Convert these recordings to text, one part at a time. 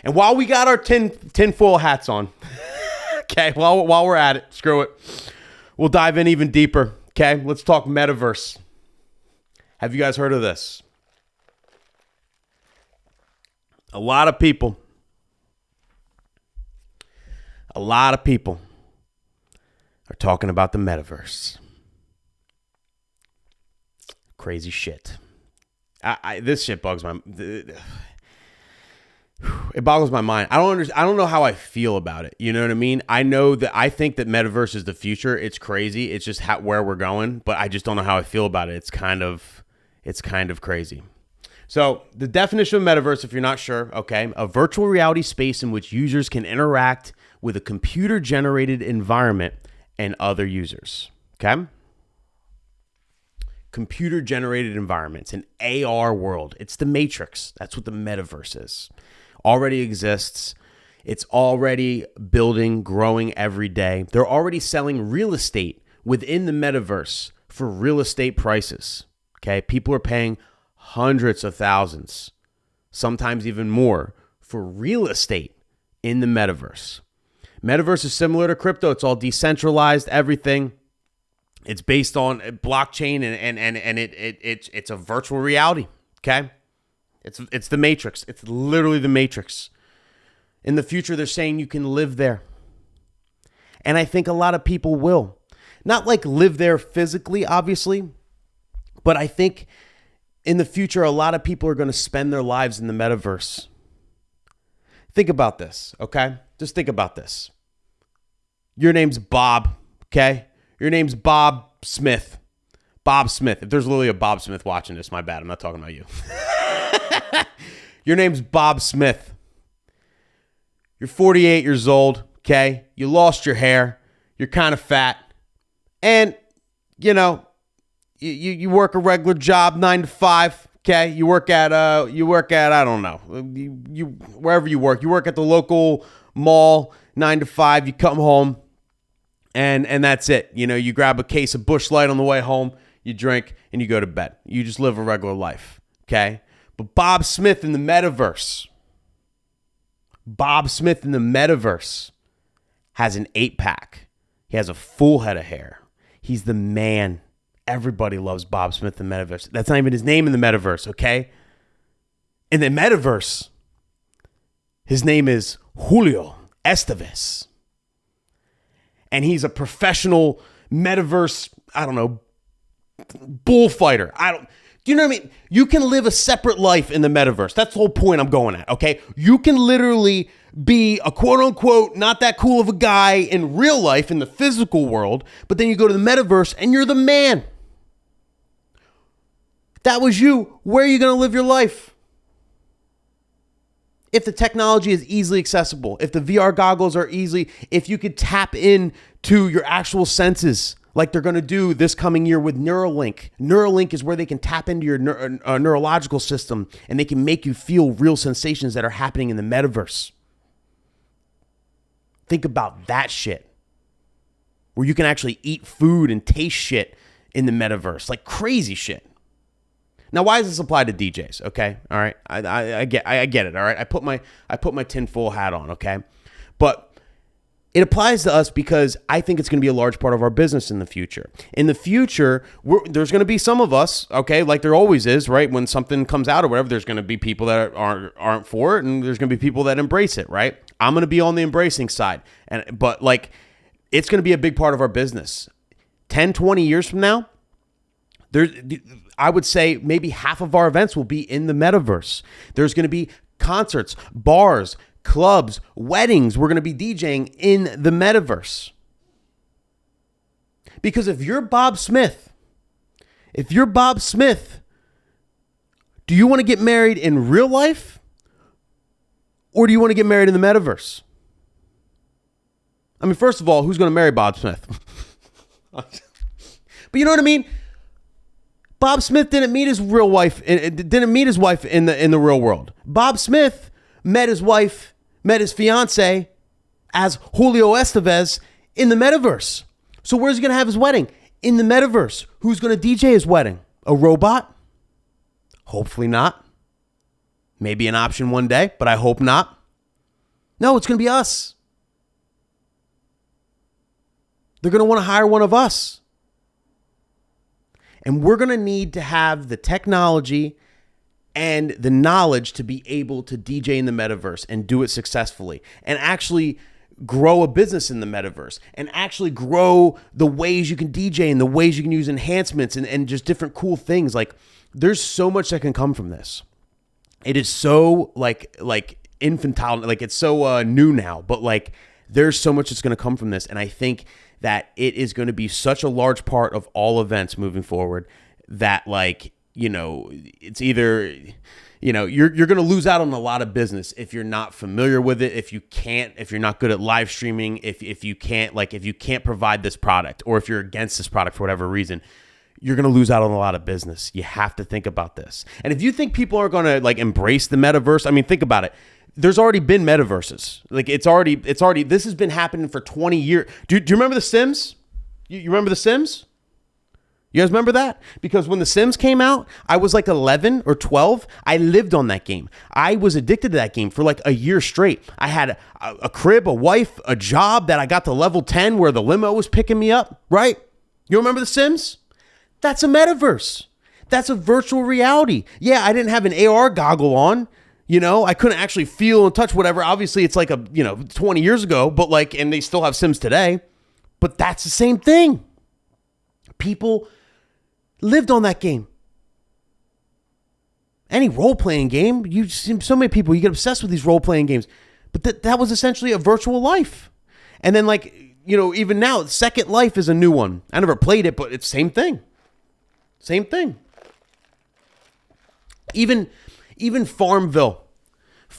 And while we got our tinfoil hats on, okay, while we're at it, screw it. We'll dive in even deeper, okay? Let's talk Metaverse. Have you guys heard of this? A lot of people are talking about the Metaverse. Crazy shit. This shit bugs my... It boggles my mind. I don't know how I feel about it. You know what I mean? I think that Metaverse is the future. It's crazy. It's just where we're going, but I just don't know how I feel about it. It's kind of crazy. So the definition of Metaverse, if you're not sure, okay, a virtual reality space in which users can interact with a computer-generated environment and other users. Okay? Computer-generated environments, an AR world. It's the Matrix. That's what the Metaverse is. Already exists. It's already building, growing every day. They're already selling real estate within the Metaverse for real estate prices. Okay? People are paying hundreds of thousands, sometimes even more, for real estate in the Metaverse. Metaverse is similar to crypto. It's all decentralized, everything. It's based on blockchain and it's a virtual reality. Okay? It's the Matrix. It's literally the Matrix. In the future, they're saying you can live there. And I think a lot of people will. Not like live there physically, obviously, but I think in the future, a lot of people are going to spend their lives in the Metaverse. Think about this, okay? Just think about this. Your name's Bob, okay? Your name's Bob Smith. Bob Smith. If there's literally a Bob Smith watching this, my bad. I'm not talking about you. Your name's Bob Smith. You're 48 years old, okay? You lost your hair. You're kind of fat. And, you know, you work a regular job, 9 to 5, okay? You work at I don't know. You wherever you work at the local mall, 9 to 5, you come home and that's it. You know, you grab a case of Busch Light on the way home, you drink and you go to bed. You just live a regular life, okay? But Bob Smith in the Metaverse has an 8-pack. He has a full head of hair. He's the man. Everybody loves Bob Smith in the Metaverse. That's not even his name in the Metaverse, okay? In the Metaverse, his name is Julio Estevez. And he's a professional Metaverse, I don't know, bullfighter. Do you know what I mean? You can live a separate life in the Metaverse. That's the whole point I'm going at, okay? You can literally be a quote-unquote not that cool of a guy in real life, in the physical world, but then you go to the Metaverse and you're the man. If that was you, where are you going to live your life? If the technology is easily accessible, if the VR goggles are if you could tap into your actual senses, like they're going to do this coming year with Neuralink. Neuralink is where they can tap into your neurological system and they can make you feel real sensations that are happening in the Metaverse. Think about that shit. Where you can actually eat food and taste shit in the Metaverse. Like crazy shit. Now, why does this apply to DJs? Okay, all right, I get it. All right, I put my tinfoil hat on. Okay, but it applies to us because I think it's going to be a large part of our business in the future. In the future, there's going to be some of us, okay, like there always is, right? When something comes out or whatever, there's going to be people that aren't for it, and there's going to be people that embrace it, right? I'm going to be on the embracing side, but like, it's going to be a big part of our business. 10, 20 years from now, I would say maybe half of our events will be in the Metaverse. There's going to be concerts, bars, clubs, weddings. We're going to be DJing in the Metaverse. Because if you're Bob Smith, do you want to get married in real life? Or do you want to get married in the Metaverse? I mean, first of all, who's going to marry Bob Smith? But you know what I mean? Bob Smith didn't meet his wife in the real world. Bob Smith met his fiance as Julio Estevez in the Metaverse. So where's he going to have his wedding? In the Metaverse. Who's going to DJ his wedding? A robot? Hopefully not. Maybe an option one day, but I hope not. No, it's going to be us. They're going to want to hire one of us. And we're going to need to have the technology and the knowledge to be able to DJ in the metaverse and do it successfully and actually grow a business in the metaverse and actually grow the ways you can DJ and the ways you can use enhancements and just different cool things. Like, there's so much that can come from this. It is so like infantile, like it's so new now, but like there's so much that's going to come from this. And I think that it is going to be such a large part of all events moving forward that, like, you know, it's either, you know, you're going to lose out on a lot of business if you're not familiar with it, if you're not good at live streaming, if you can't provide this product, or if you're against this product for whatever reason, you're going to lose out on a lot of business. You have to think about this. And if you think people are going to like embrace the metaverse, I mean, think about it. There's already been metaverses. Like it's already, this has been happening for 20 years. Do you remember The Sims? You remember The Sims? You guys remember that? Because when The Sims came out, I was like 11 or 12. I lived on that game. I was addicted to that game for like a year straight. I had a crib, a wife, a job that I got to level 10 where the limo was picking me up, right? You remember The Sims? That's a metaverse. That's a virtual reality. Yeah, I didn't have an AR goggle on. You know, I couldn't actually feel and touch whatever. Obviously, it's like 20 years ago, but like, and they still have Sims today. But that's the same thing. People lived on that game. Any role-playing game, you see so many people, you get obsessed with these role-playing games. But that was essentially a virtual life. And then, like, you know, even now, Second Life is a new one. I never played it, but it's same thing. Same thing. Even Farmville.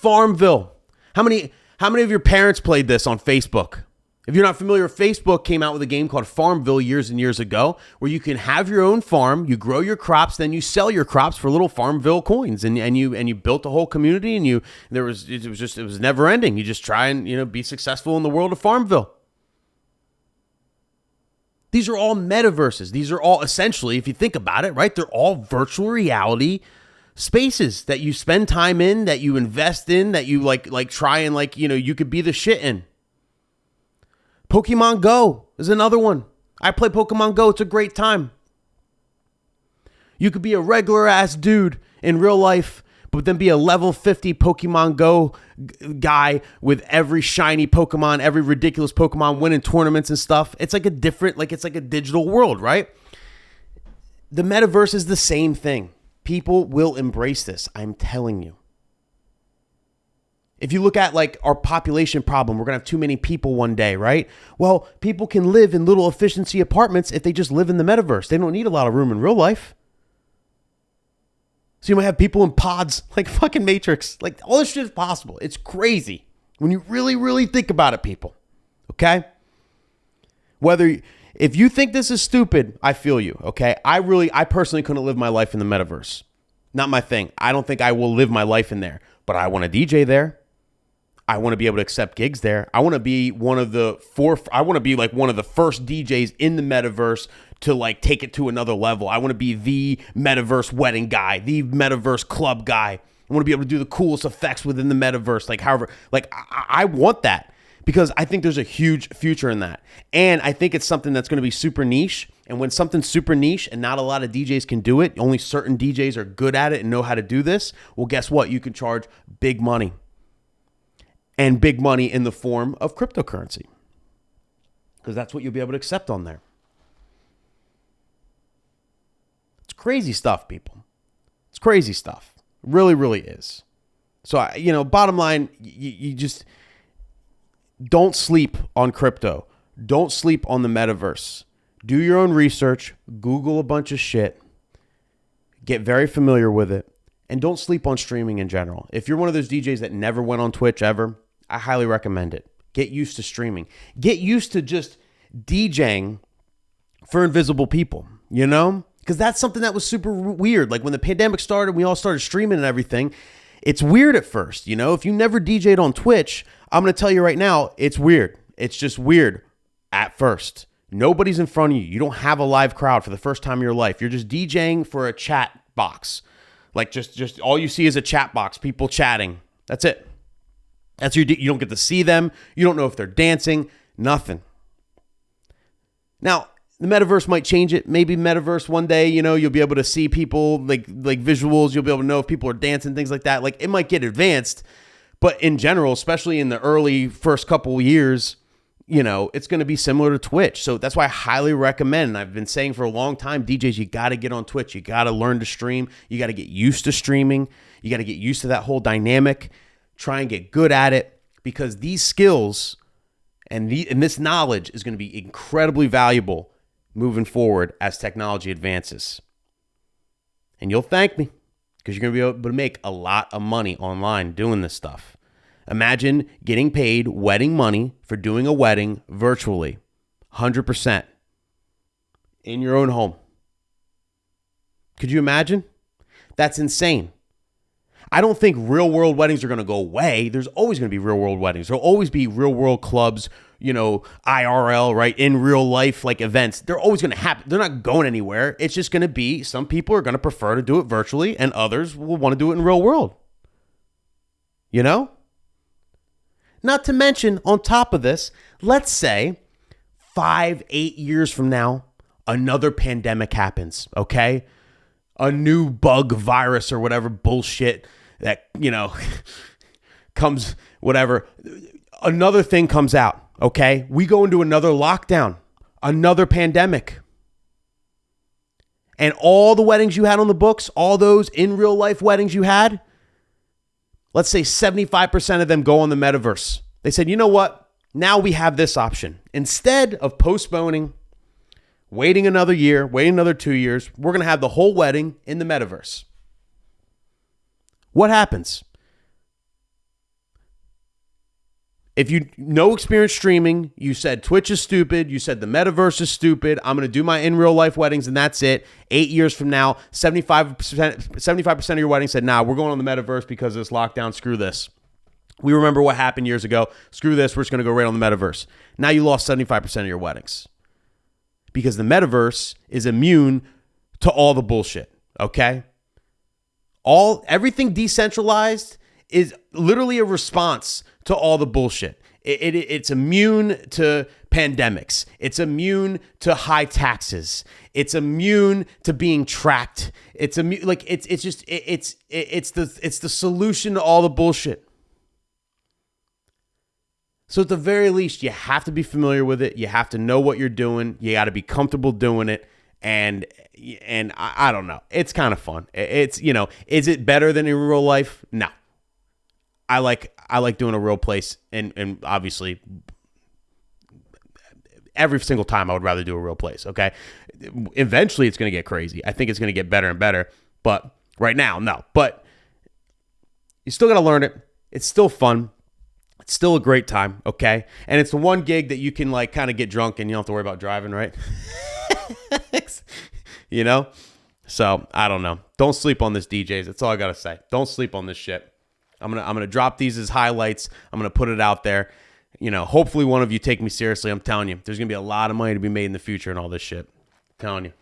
How many of your parents played this on Facebook? If you're not familiar, Facebook came out with a game called Farmville years and years ago, where you can have your own farm, you grow your crops, then you sell your crops for little Farmville coins, and you built a whole community, and it was never ending. You just try and, you know, be successful in the world of Farmville. These are all metaverses. These are all essentially, if you think about it, right? They're all virtual reality spaces that you spend time in, that you invest in, that you like try and, like, you know, you could be the shit in. Pokemon Go is another one. I play Pokemon Go. It's a great time. You could be a regular ass dude in real life, but then be a level 50 Pokemon Go guy with every shiny Pokemon, every ridiculous Pokemon, winning tournaments and stuff. It's like a different, like, it's like a digital world, right? The metaverse is the same thing. People will embrace this. I'm telling you. If you look at, like, our population problem, we're going to have too many people one day, right? Well, people can live in little efficiency apartments if they just live in the metaverse. They don't need a lot of room in real life. So you might have people in pods like fucking Matrix. Like, all this shit is possible. It's crazy when you really, really think about it, people. Okay? If you think this is stupid, I feel you, okay? I personally couldn't live my life in the metaverse. Not my thing. I don't think I will live my life in there. But I want to DJ there. I want to be able to accept gigs there. I want to be like one of the first DJs in the metaverse to, like, take it to another level. I want to be the metaverse wedding guy, the metaverse club guy. I want to be able to do the coolest effects within the metaverse. Like, however, like, I want that because I think there's a huge future in that. And I think it's something that's going to be super niche. And when something's super niche and not a lot of DJs can do it, only certain DJs are good at it and know how to do this. Well, guess what? You can charge big money. And big money in the form of cryptocurrency. Because that's what you'll be able to accept on there. It's crazy stuff, people. It's crazy stuff. It really, really is. So, you know, bottom line, you just don't sleep on crypto. Don't sleep on the metaverse. Do your own research. Google a bunch of shit. Get very familiar with it. And don't sleep on streaming in general. If you're one of those DJs that never went on Twitch ever, I highly recommend it. Get used to streaming. Get used to just DJing for invisible people, you know? Because that's something that was super weird. Like, when the pandemic started, we all started streaming and everything. It's weird at first, you know? If you never DJed on Twitch, I'm going to tell you right now, it's weird. It's just weird at first. Nobody's in front of you. You don't have a live crowd for the first time in your life. You're just DJing for a chat box. Like, just all you see is a chat box, people chatting. That's it. That's you don't get to see them. You don't know if they're dancing, nothing. Now, the metaverse might change it. Maybe metaverse one day, you'll be able to see people like visuals. You'll be able to know if people are dancing, things like that. Like it might get advanced, but in general, especially in the early first couple years, it's going to be similar to Twitch. So that's why I highly recommend, and I've been saying for a long time, DJs, you got to get on Twitch. You got to learn to stream. You got to get used to streaming. You got to get used to that whole dynamic. Try and get good at it, because these skills and this knowledge is going to be incredibly valuable moving forward as technology advances. And you'll thank me, because you're going to be able to make a lot of money online doing this stuff. Imagine getting paid wedding money for doing a wedding virtually, 100% in your own home. Could you imagine? That's insane. I don't think real world weddings are going to go away. There's always going to be real world weddings. There'll always be real world clubs, IRL, right? In real life, like events. They're always going to happen. They're not going anywhere. It's just going to be, some people are going to prefer to do it virtually and others will want to do it in real world. Not to mention, on top of this, let's say 5-8 years from now, another pandemic happens, okay? A new bug virus or whatever bullshit that, comes, whatever. Another thing comes out, okay? We go into another lockdown, another pandemic. And all the weddings you had on the books, all those in real life weddings you had, let's say 75% of them go on the metaverse. They said, you know what? Now we have this option. Instead of postponing, waiting another year, waiting another 2 years, we're going to have the whole wedding in the metaverse. What happens? If you no experience streaming, you said Twitch is stupid, you said the metaverse is stupid, I'm going to do my in real life weddings and that's it. 8 years from now, 75% of your weddings said, nah, we're going on the metaverse because of this lockdown, screw this. We remember what happened years ago. Screw this, we're just going to go right on the metaverse. Now you lost 75% of your weddings. Because the metaverse is immune to all the bullshit, okay? Everything decentralized is literally a response to all the bullshit. It's immune to pandemics. It's immune to high taxes. It's immune to being tracked. It's the solution to all the bullshit. So at the very least, you have to be familiar with it. You have to know what you're doing. You got to be comfortable doing it. And I don't know. It's kind of fun. It's, is it better than in real life? No. I like doing a real place, and obviously every single time I would rather do a real place, okay? Eventually it's going to get crazy. I think it's going to get better and better, but right now, no. But you still got to learn it. It's still fun. It's still a great time, okay? And it's the one gig that you can like kind of get drunk and you don't have to worry about driving, right? So I don't know. Don't sleep on this, DJs. That's all I got to say. Don't sleep on this shit. I'm gonna drop these as highlights. I'm gonna put it out there. Hopefully one of you take me seriously. I'm telling you, there's gonna be a lot of money to be made in the future and all this shit. I'm telling you.